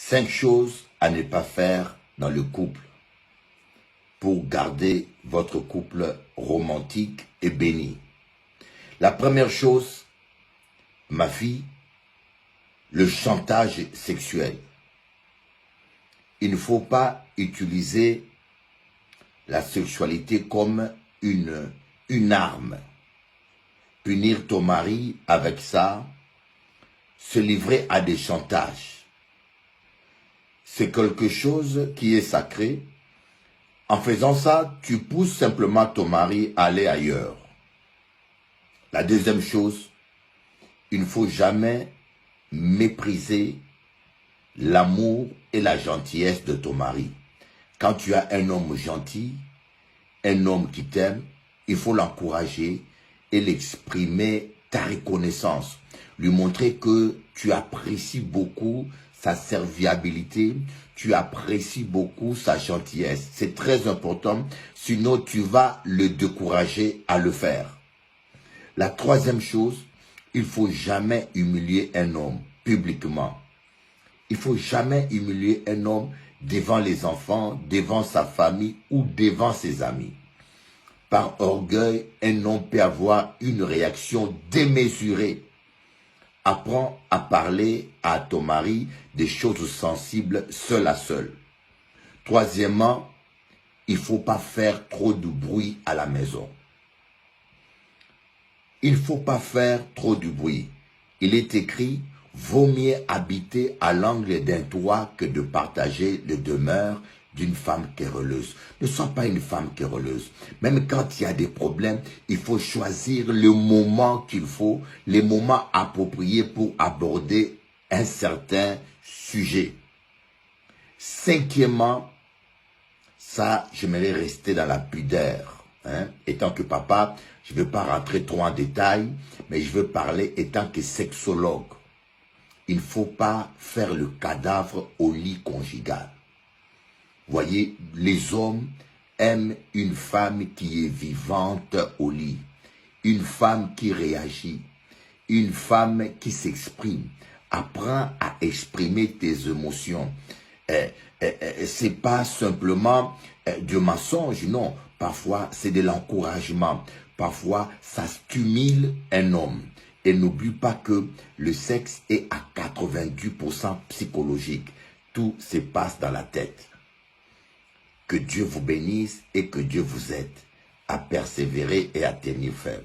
5 choses à ne pas faire dans le couple pour garder votre couple romantique et béni. La première chose, ma fille, le chantage sexuel. Il ne faut pas utiliser la sexualité comme une arme. Punir ton mari avec ça, se livrer à des chantages. C'est quelque chose qui est sacré. En faisant ça, tu pousses simplement ton mari à aller ailleurs. La deuxième chose, il ne faut jamais mépriser l'amour et la gentillesse de ton mari. Quand tu as un homme gentil, un homme qui t'aime, il faut l'encourager et l'exprimer ta reconnaissance. Lui montrer que tu apprécies beaucoup sa serviabilité, tu apprécies beaucoup sa gentillesse. C'est très important, sinon tu vas le décourager à le faire. La troisième chose, il ne faut jamais humilier un homme publiquement. Il ne faut jamais humilier un homme devant les enfants, devant sa famille ou devant ses amis. Par orgueil, un homme peut avoir une réaction démesurée. Apprends à parler à ton mari des choses sensibles seul à seul. Troisièmement, il ne faut pas faire trop de bruit à la maison. Il ne faut pas faire trop de bruit. Il est écrit, vaut mieux habiter à l'angle d'un toit que de partager les demeures d'une femme querelleuse. Ne sois pas une femme querelleuse. Même quand il y a des problèmes, il faut choisir le moment qu'il faut, les moments appropriés pour aborder un certain sujet. Cinquièmement, ça, j'aimerais rester dans la pudeur. Étant que papa, je ne veux pas rentrer trop en détail, mais je veux parler étant que sexologue. Il ne faut pas faire le cadavre au lit conjugal. Voyez, les hommes aiment une femme qui est vivante au lit, une femme qui réagit, une femme qui s'exprime. Apprends à exprimer tes émotions. C'est pas simplement du mensonge, non. Parfois, c'est de l'encouragement. Parfois, ça stimule un homme. Et n'oublie pas que le sexe est à 90% psychologique. Tout se passe dans la tête. Que Dieu vous bénisse et que Dieu vous aide à persévérer et à tenir ferme.